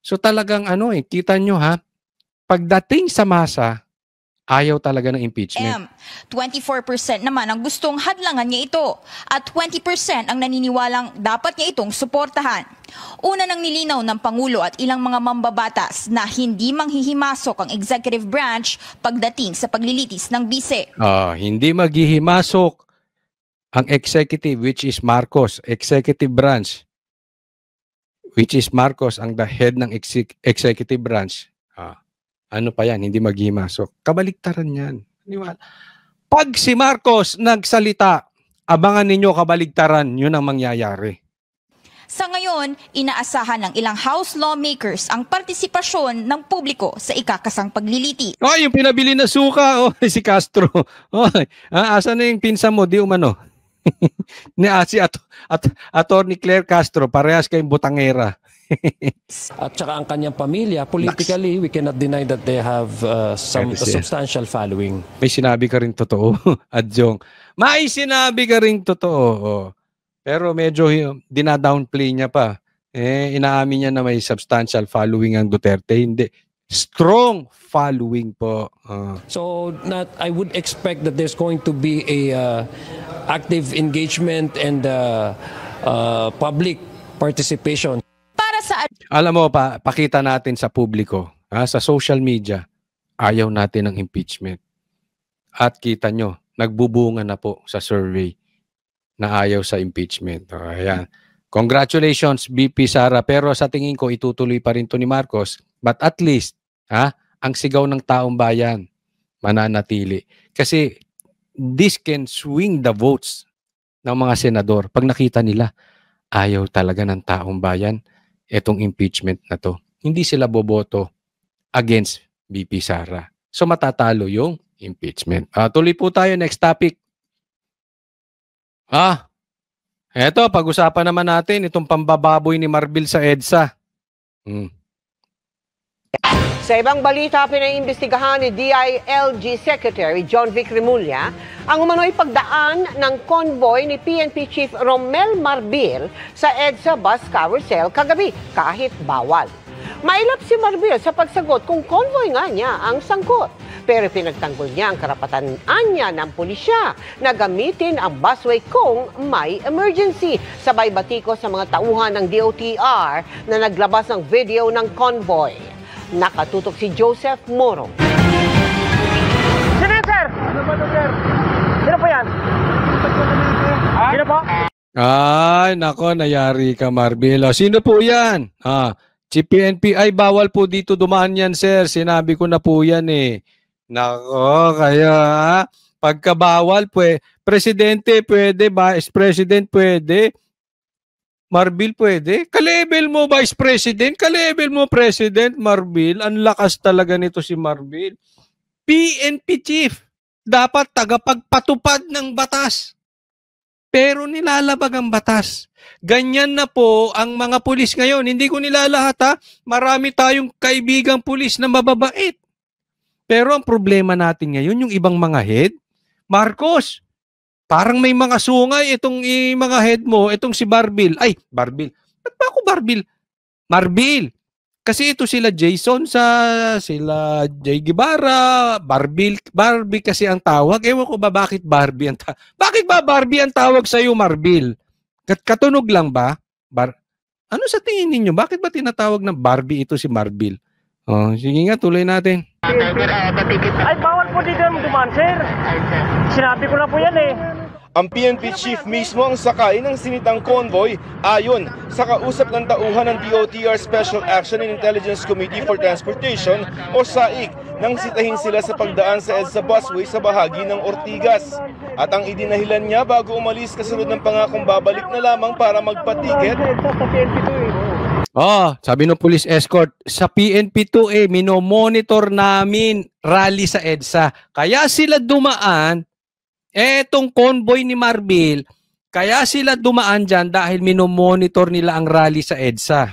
So talagang kita nyo ha, pagdating sa masa, ayaw talaga ng impeachment. 24% naman ang gustong hadlangan niya ito at 20% ang naniniwalang dapat niya itong suportahan. Una nang nilinaw ng Pangulo at ilang mga mambabatas na hindi manghihimasok ang executive branch pagdating sa paglilitis ng bise. Hindi maghihimasok ang executive, which is Marcos, executive branch, which is Marcos ang the head ng executive branch. Ano pa yan, hindi maghihimasok. Kabaliktaran yan. Pag si Marcos nagsalita, abangan ninyo kabaliktaran, yun ang mangyayari. Sa ngayon, inaasahan ng ilang House lawmakers ang partisipasyon ng publiko sa ikakasang paglilitis. Yung pinabili na suka, si Castro. Asa na yung pinsan mo, di umano? Si Attorney Claire Castro, parehas kayong butangera. At saka ang kanyang pamilya, politically, we cannot deny that they have some substantial following. May sinabi ka rin totoo, Adjong. May sinabi ka rin totoo. Pero medyo dinadownplay niya pa. Inaamin niya na may substantial following ang Duterte. Hindi. Strong following po. So I would expect that there's going to be a active engagement and public participation. Alam mo, pakita natin sa publiko, sa social media, ayaw natin ng impeachment. At kita nyo, nagbubunga na po sa survey na ayaw sa impeachment. Ayan. Congratulations, BP Sara. Pero sa tingin ko, itutuloy pa rin to ni Marcos. But at least, ang sigaw ng taong bayan, mananatili. Kasi this can swing the votes ng mga senador. Pag nakita nila, ayaw talaga ng taong bayan etong impeachment na to. Hindi sila boboto against BP Sara. So matatalo yung impeachment. Tuloy po tayo, next topic. Eto, pag-usapan naman natin itong pambababoy ni Marbil sa EDSA. Sa ibang balita, pinaimbestigahan ni DILG Secretary John Vic Remulla ang umano'y pagdaan ng convoy ni PNP Chief Romel Marbil sa EDSA bus carousel kagabi kahit bawal. Mailap si Marbil sa pagsagot kung convoy nga niya ang sangkot. Pero pinagtanggol niya ang karapatan niya ng pulisya na gamitin ang busway kung may emergency. Sabay batiko sa mga tauhan ng DOTR na naglabas ng video ng convoy. Nakatutok si Joseph Moro. Sino sir? Ano ba ito, sir? Sino po yan? Sino po? Ay, nako, nayari ka, Marbil. Sino po yan? Si PNP. Ay, bawal po dito dumaan yan, sir. Sinabi ko na po yan eh. Nako, kaya pagkabawal, presidente pwede, vice president pwede, Marbil pwede. Ka-level mo vice president, ka-level mo president, Marbil. Ang lakas talaga nito si Marbil. PNP chief, dapat tagapagpatupad ng batas. Pero nilalabag ang batas. Ganyan na po ang mga pulis ngayon. Hindi ko nilalahat Marami tayong kaibigang pulis na mababait. Pero ang problema natin ngayon, yung ibang mga head, Marcos, parang may mga sungay itong mga head mo, itong si Marbil. Ay, Marbil. Ba't ba ako Marbil? Marbil. Kasi ito sila Jason sila Jay Guevara, Barbie kasi ang tawag. Ewan ko ba bakit Barbie ang tawag? Bakit ba Barbie ang tawag sa iyo, Marbil? Katunog lang ba? Ano sa tingin ninyo? Bakit ba tinatawag ng Barbie ito si Marbil? Sige nga, tuloy natin. Ay, bawal po dito dumaan, sir. Sinabi ko na po yan eh. Ang PNP chief mismo ang sakay ng sinitang convoy ayon sa kausap ng tauhan ng DOTR Special Action and Intelligence Committee for Transportation o SAIC nang sitahin sila sa pagdaan sa EDSA busway sa bahagi ng Ortigas. At ang idinahilan niya bago umalis kasunod ng pangakong babalik na lamang para magpatiket. Sabi ng police escort, sa PNP2 minomonitor namin rally sa EDSA. Kaya sila dumaan, etong convoy ni Marbil, kaya sila dumaan dyan dahil minomonitor nila ang rally sa EDSA.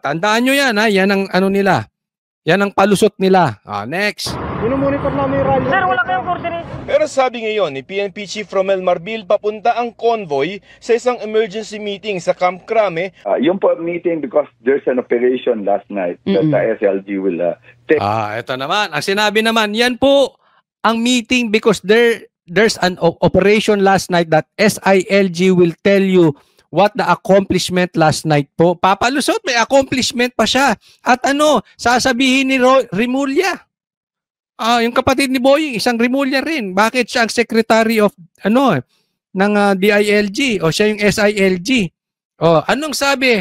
Tandaan nyo yan, yan ang ano nila. Yan ang palusot nila. Next. Minomonitor namin yung rally. Sir, wala kayong coordinate. Pero sabi ngayon ni PNP Chief Romel Marbil, papunta ang convoy sa isang emergency meeting sa Camp Crame. Yung po meeting because there's an operation last night that the SLG will take. Ito naman. Ang sinabi naman, yan po ang meeting because there's an operation last night that SILG will tell you what the accomplishment last night po. Papalusot, may accomplishment pa siya. At sasabihin ni Remulla. Yung kapatid ni Boying, isang Remulla rin. Bakit siya ang secretary of ng DILG o siya yung SILG? Anong sabi?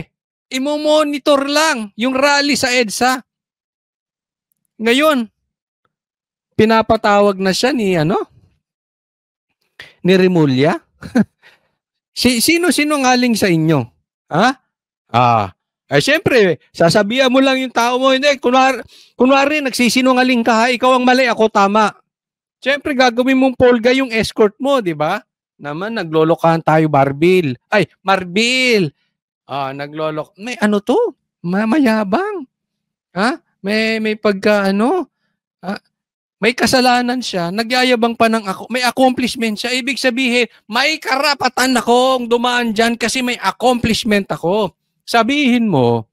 Imo-monitor lang yung rally sa EDSA. Ngayon, pinapatawag na siya ni Remulla. Sino ngaling sa inyo? Siyempre, sasabihan mo lang yung tao mo, hindi, kunwari nagsisinungaling ka, ikaw ang mali, ako tama. Siyempre, gagawin mong polga yung escort mo, di ba? Naman, naglolokahan tayo, Marbil. May to? Mayabang. May pagka, may kasalanan siya, nagyayabang pa ng ako, may accomplishment siya. Ibig sabihin, may karapatan akong dumaan dyan kasi may accomplishment ako. Sabihin mo,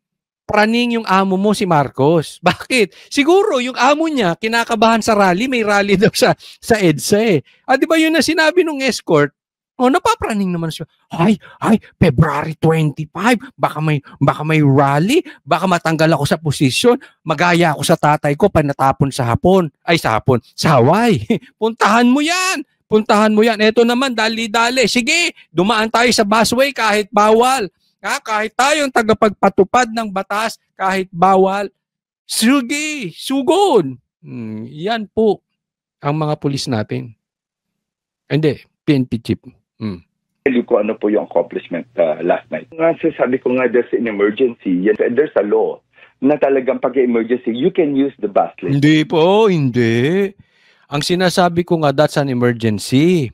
praning yung amo mo si Marcos. Bakit? Siguro yung amo niya, kinakabahan sa rally, may rally daw sa EDSA di ba yun na sinabi nung escort? Napapraning naman siya. February 25, baka may rally, baka matanggal ako sa posisyon, magaya ako sa tatay ko panatapon sa Hawaii. Puntahan mo yan. Ito naman, dali-dali. Sige, dumaan tayo sa busway kahit bawal. Kahit tayong tagapagpatupad ng batas, kahit bawal. Sige, sugod. Yan po ang mga pulis natin. Hindi, PNP chief. Tell you ko ano po yung accomplishment last night. Sabi ko nga, there's an emergency. Yes, there's a law na talagang pag-emergency, you can use the bus lane. Hindi po, hindi. Ang sinasabi ko nga, that's an emergency.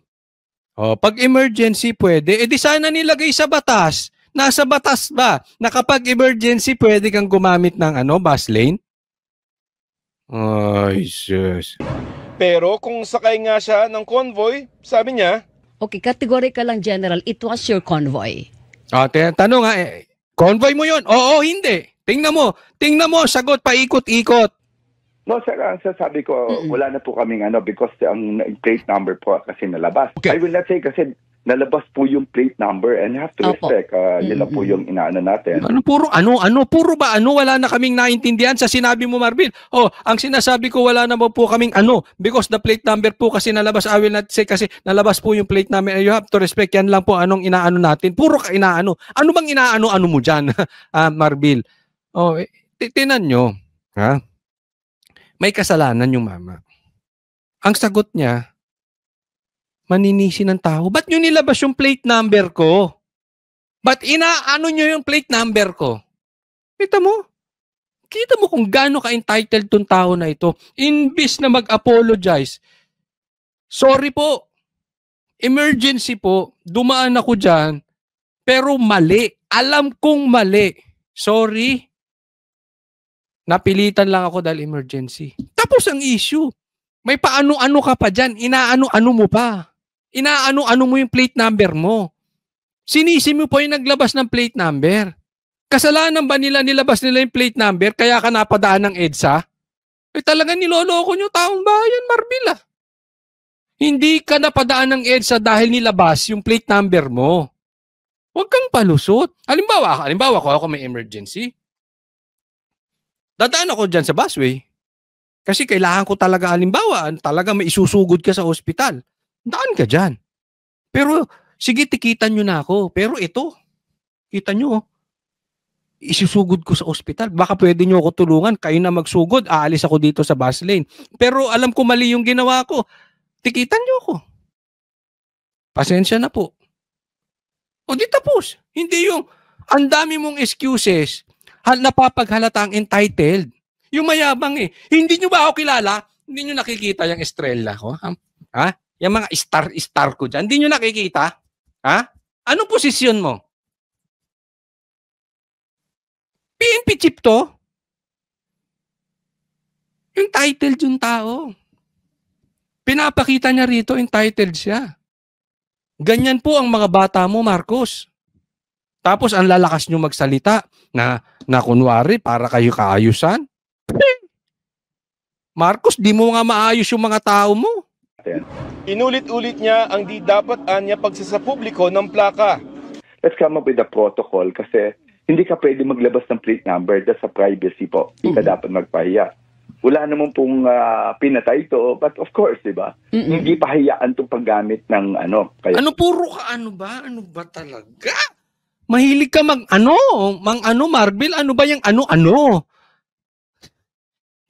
Pag emergency pwede, di sana nilagay sa batas. Nasa batas ba na kapag emergency pwede kang gumamit ng bus lane? Jesus. Pero kung sakay nga siya ng convoy, sabi niya, okay, categorical lang, General, it was your convoy. Tanong nga, convoy mo yun? Oo, hindi. Tingnan mo, sagot, paikot-ikot. No, sir, ang sasabi ko, wala na po kaming because ang plate number po kasi nalabas. Okay. I will not say kasi nalabas po yung plate number and have to respect. Yun lang po yung inaano natin. Puro ba wala na kaming naintindihan sa sinabi mo, Marbil. Ang sinasabi ko, wala na po kaming because the plate number po kasi nalabas. I will not say kasi nalabas po yung plate number. You have to respect. Yan lang po anong inaano natin. Puro ka inaano. Ano bang inaano mo dyan, Marbil? Tinan nyo. May kasalanan yung mama. Ang sagot niya, maninisi ng tao. Ba't nyo nilabas yung plate number ko? Ba't inaano nyo yung plate number ko? Kita mo kung gaano ka-entitled tong tao na ito. Imbis na mag-apologize. Sorry po. Emergency po. Dumaan ako dyan. Pero mali. Alam kong mali. Sorry. Napilitan lang ako dahil emergency. Tapos ang issue. May paano-ano ka pa dyan. Inaano-ano mo pa. Inaano-ano mo yung plate number mo. Sinisi mo po yung naglabas ng plate number. Kasalanan ba nilabas nila yung plate number kaya ka napadaan ng EDSA? Talagang niloloko nyo taong bayan, Marbil. Hindi ka napadaan ng EDSA dahil nilabas yung plate number mo. Huwag kang palusot. Halimbawa ako may emergency. Dadaan ako dyan sa busway. Kasi kailangan ko talaga, talaga may isusugod ka sa ospital. Daan ka dyan. Pero, sige, tikitan nyo na ako. Pero ito, kita nyo, isusugod ko sa ospital. Baka pwede nyo ako tulungan. Kayo na magsugod, aalis ako dito sa bus lane. Pero alam ko mali yung ginawa ko. Tikitan nyo ako. Pasensya na po. Di tapos. Hindi yung, ang dami mong excuses, napapaghalatang entitled. Yung mayabang Hindi nyo ba ako kilala? Hindi nyo nakikita yung estrella ko? Yung mga star ko dyan. Hindi nyo nakikita? Anong posisyon mo? PNP chief to? Yung title yung tao. Pinapakita niya rito, entitled siya. Ganyan po ang mga bata mo, Marcos. Tapos ang lalakas nyo magsalita na kunwari para kayo kaayusan. Marcos, di mo nga maayos yung mga tao mo. Inulit-ulit niya ang di dapat anya pagsasapubliko ng plaka. Let's come up with a protocol kasi hindi ka pwede maglabas ng plate number. That's a privacy po. Hindi ka dapat magpahiya. Wala naman pong pinatay ito. But of course, di ba? Hindi pahiyaan itong paggamit ng ano. Kaya... Ano puro ka? Ano ba? Ano ba talaga? Mahilig ka Marbil? Ano ba yung ano?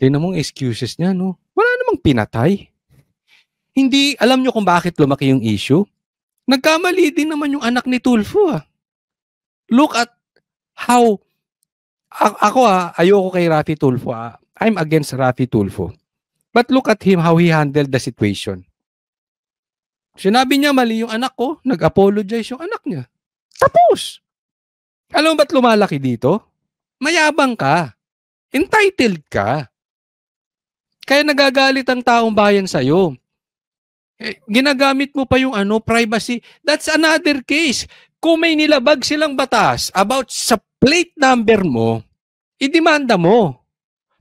Tingnan mong excuses niya, no? Wala namang pinatay. Hindi, alam nyo kung bakit lumaki yung issue? Nagkamali din naman yung anak ni Tulfo, ah. Look at how, ako ayoko kay Raffy Tulfo, ah. I'm against Raffy Tulfo. But look at him, how he handled the situation. Sinabi niya mali yung anak ko, nag-apologize yung anak niya. Tapos! Alam mo ba't lumalaki dito? Mayabang ka. Entitled ka. Kaya nagagalit ang taong bayan sa'yo. Ginagamit mo pa yung privacy. That's another case. Kung may nilabag silang batas about sa plate number mo, idemanda mo.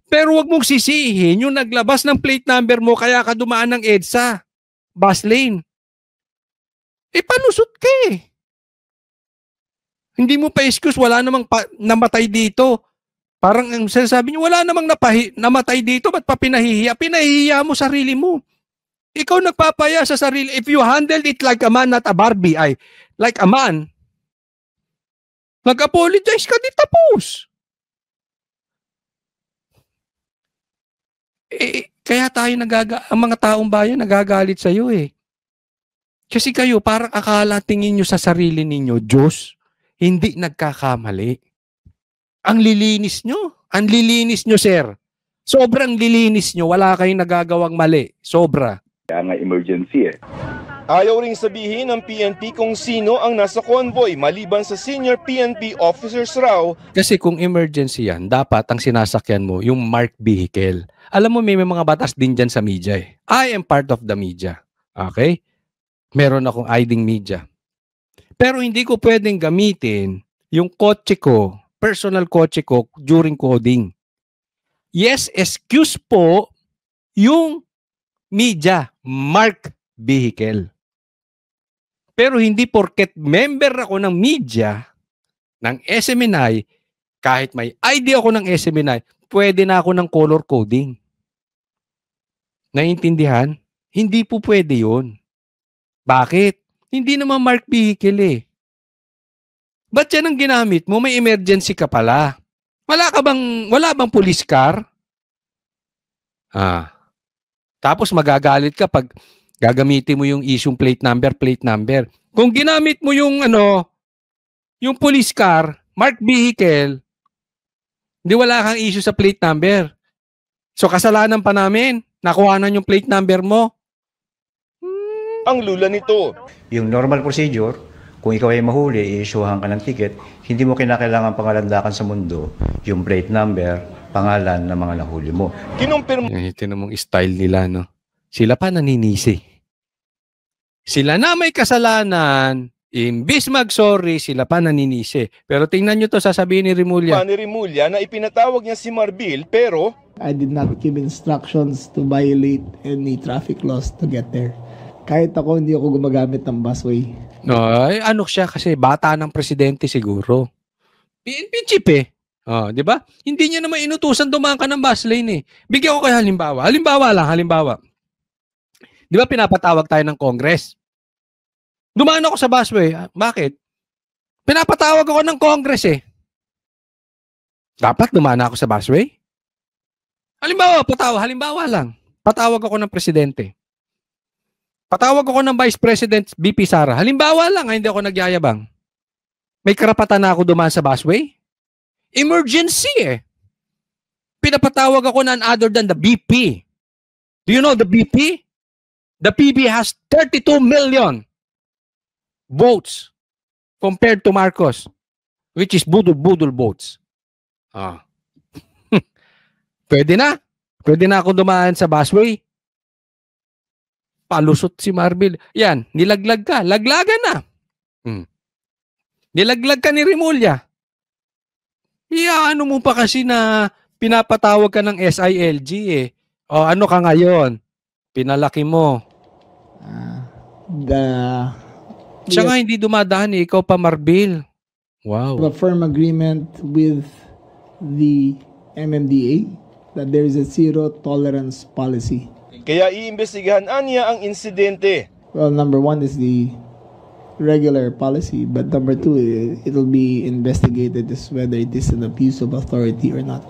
Pero wag mong sisihin yung naglabas ng plate number mo kaya ka dumaan ng EDSA, bus lane. Panusot ka eh. Hindi mo pa excuse, wala namang namatay dito. Parang ang sinasabi niyo, wala namang namatay dito, ba't pa pinahihiya? Pinahihiya mo sarili mo. Ikaw nagpapaya sa sarili. If you handled it like a man, not a Barbie, like a man, nag-apologize ka, di tapos. Kaya tayo ang mga taong bayan nagagalit sa iyo eh. Kasi kayo, parang akala tingin nyo sa sarili ninyo, Diyos, hindi nagkakamali. Ang lilinis nyo, sir. Sobrang lilinis nyo, wala kayong nagagawang mali. Sobra. Kaya nga emergency eh. Ayaw ring sabihin ng PNP kung sino ang nasa convoy maliban sa senior PNP officers raw. Kasi kung emergency yan, dapat ang sinasakyan mo yung marked vehicle. Alam mo, may mga batas din dyan sa media eh. I am part of the media. Okay? Meron akong IDing media. Pero hindi ko pwedeng gamitin yung kotse ko, personal kotse ko, during coding. Yes, excuse po yung media, marked vehicle. Pero hindi porket member ako ng media, ng SMNI, kahit may ID ako ng SMNI, pwede na ako ng color coding. Naiintindihan? Hindi po pwede yun. Bakit? Hindi naman marked vehicle eh. Ba't yan ang ginamit mo? May emergency ka pala. Wala bang police car? Tapos magagalit ka pag gagamitin mo yung issue plate number. Kung ginamit mo yung police car, marked vehicle, hindi wala kang issue sa plate number. So kasalanan pa namin, nakuhanan yung plate number mo. Ang lula nito. Yung normal procedure, kung ikaw ay mahuli, i-issuehan ka ng ticket, hindi mo kinakailangan pangalandakan sa mundo yung plate number, pangalan ng mga nahuli mo. Ito mong style nila, no? Sila pa naninisi. Sila na may kasalanan, imbis mag-sorry, sila pa naninisi. Pero tingnan nyo to, sasabihin ni Remulla. Ni Remulla na ipinatawag niya si Marbil, pero I did not give instructions to violate any traffic laws to get there. Kahit ako, hindi ako gumagamit ng busway. No, ano siya kasi bata ng presidente siguro. PNP chief eh. Di ba? Hindi niya naman inutusan dumaan ka ng bus lane eh. Bigyan ko kayo halimbawa. Halimbawa. Di ba pinapatawag tayo ng Congress? Dumaan ako sa busway. Bakit? Pinapatawag ako ng Congress eh. Dapat dumaan ako sa busway? Halimbawa lang. Patawag ako ng presidente. Patawag ako ng Vice President BP Sara. Halimbawa lang, hindi ako nagyayabang. May karapatan na ako dumaan sa busway? Emergency eh. Pinapatawag ako none other than the BP. Do you know the BP? The BP has 32 million votes compared to Marcos, which is budol-budol votes. Pwede na. Pwede na ako dumaan sa busway. palusot si Marbil. Yan, nilaglag ka. Laglagan na. Nilaglag ka ni Remulla. Ano mo pa kasi na pinapatawag ka ng SILG eh. O ano ka ngayon? Pinalaki mo. Siya nga hindi dumadaan eh. Ikaw pa, Marbil. Wow. A firm agreement with the MMDA that there is a zero tolerance policy. Kaya iimbestigahan niya ang insidente. Well, number one is the regular policy, but number two, it'll be investigated as whether it is an abuse of authority or not.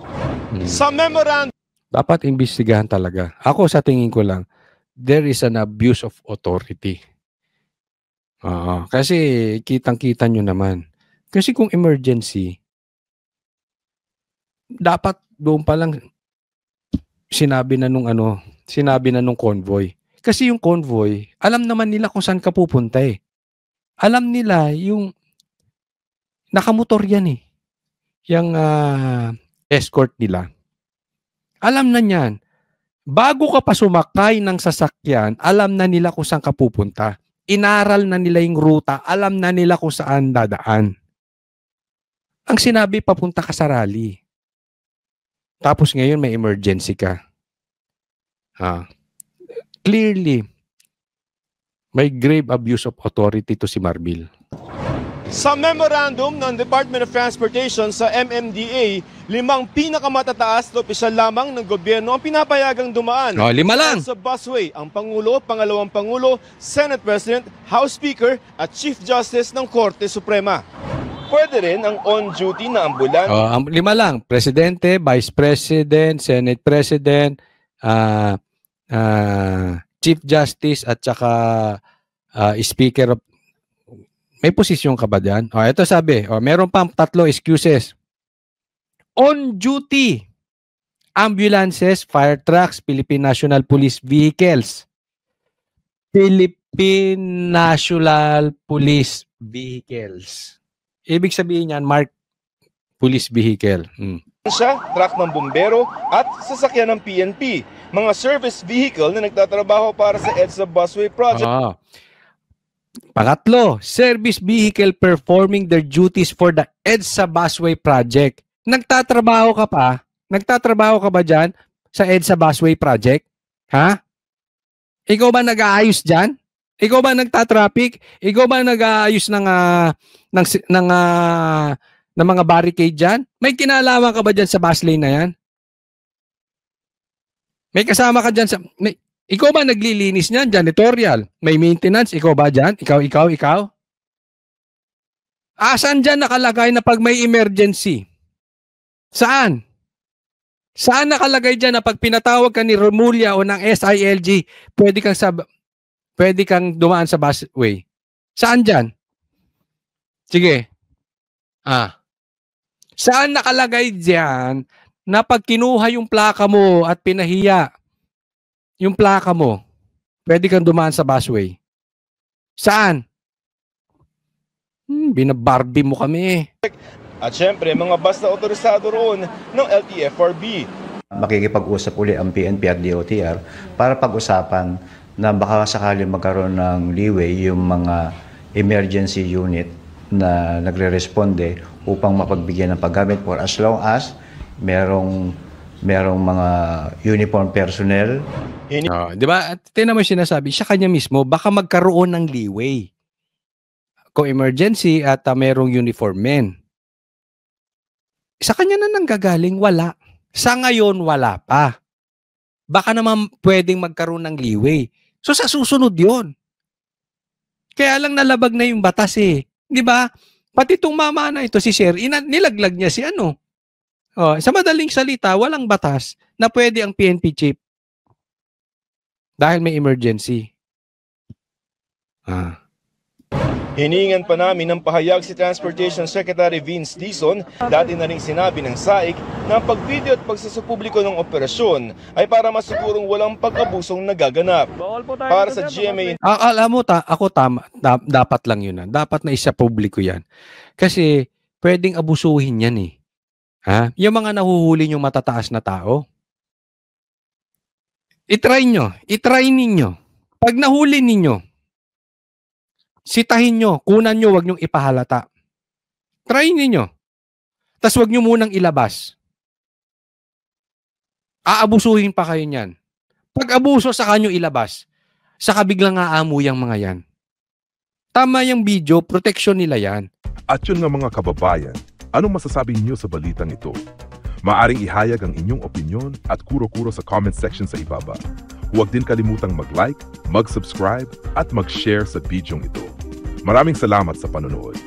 Sa memorandum, dapat imbestigahan talaga. Ako sa tingin ko lang, there is an abuse of authority. Kasi kitang-kita nyo naman. Kasi kung emergency, dapat doon pa lang sinabi na nung convoy. Kasi yung convoy, alam naman nila kung saan ka pupunta eh. Alam nila yung nakamotor yan eh. Yung escort nila. Alam na niyan. Bago ka pa sumakay ng sasakyan, alam na nila kung saan ka pupunta. Inaral na nila yung ruta. Alam na nila kung saan dadaan. Ang sinabi, papunta ka sa rally. Tapos ngayon may emergency ka. Clearly, may grave abuse of authority to si Marbil. Sa memorandum ng Department of Transportation sa MMDA, 5 pinakamatataas na opisyal lamang ng gobyerno ang pinapayagang dumaan. 5 lang. Sa busway, ang Pangulo, Pangalawang Pangulo, Senate President, House Speaker at Chief Justice ng Korte Suprema. Pwede rin ang on-duty na ambulante. 5 lang. Presidente, Vice President, Senate President, Chief Justice at saka Speaker of... May posisyon ka ba dyan? Ito sabi. Meron pang 3 excuses. On duty. Ambulances, fire trucks, Philippine National Police Vehicles. Philippine National Police Vehicles. Ibig sabihin yan, Mark, police vehicle. Truck ng bumbero at sasakyan ng PNP. Mga service vehicle na nagtatrabaho para sa EDSA Busway Project. Pangatlo, service vehicle performing their duties for the EDSA Busway Project. Nagtatrabaho ka pa? Nagtatrabaho ka ba dyan sa EDSA Busway Project? Ha? Ikaw ba nag-aayos dyan? Ikaw ba nagtatraffic? Ikaw ba nag-aayos ng mga barricade dyan? May kinalaman ka ba dyan sa bus lane na yan? May kasama ka dyan sa... ikaw ba naglilinis niyan? Janitorial. May maintenance. Ikaw ba dyan? Ikaw? Asan dyan nakalagay na pag may emergency? Saan? Saan nakalagay dyan na pag pinatawag ka ni Remulla o ng SILG, pwede kang dumaan sa busway? Saan dyan? Sige. Saan nakalagay dyan na pag kinuha yung plaka mo at pinahiya yung plaka mo, pwede kang dumaan sa busway? Saan? Binabarbie mo kami. At syempre, mga bus na otorisado roon ng LTFRB. Makikipag-usap uli ang PNP at DOTR para pag-usapan na baka sakali magkaroon ng leeway yung mga emergency unit na nagre-responde upang mapagbigyan ng paggamit for as long as merong mga uniform personnel. Di ba? Tingnan mo yung sinasabi, siya kanya mismo, baka magkaroon ng leeway. Kung emergency at merong uniform men. Sa kanya na nanggagaling, wala. Sa ngayon, wala pa. Baka naman pwedeng magkaroon ng leeway. So sa susunod yon. Kaya lang nalabag na yung batas eh. Di ba? Pati itong mama na ito, si Sher, nilaglag niya si ano. Sa madaling salita, walang batas na pwede ang PNP chief dahil may emergency. Hiningan pa namin ng pahayag si Transportation Secretary Vince Dizon, dati na rin sinabi ng SAIC na ang pagvideo at pagsasapubliko ng operasyon ay para masigurong walang pag-abusong nagaganap. Para sa GMA... Alam mo, ako dapat lang yun. Dapat na isa publiko yan. Kasi pwedeng abusuhin yan eh. Yung mga nahuhuli yung matataas na tao. Itry ninyo. Pag nahuli ninyo, sitahin nyo, kunan nyo, wag nyong ipahalata. Try ninyo. Tas wag nyo munang ilabas. Aabusuhin pa kayo niyan. Pag abuso, saka nyo ilabas. Saka biglang aamoy ang mga yan. Tama yung video, protection nila yan. At yun nga mga kababayan, anong masasabi niyo sa balitang ito? Maaring ihayag ang inyong opinyon at kuro-kuro sa comment section sa ibaba. Huwag din kalimutang mag-like, mag-subscribe at mag-share sa bidyong ito. Maraming salamat sa panonood.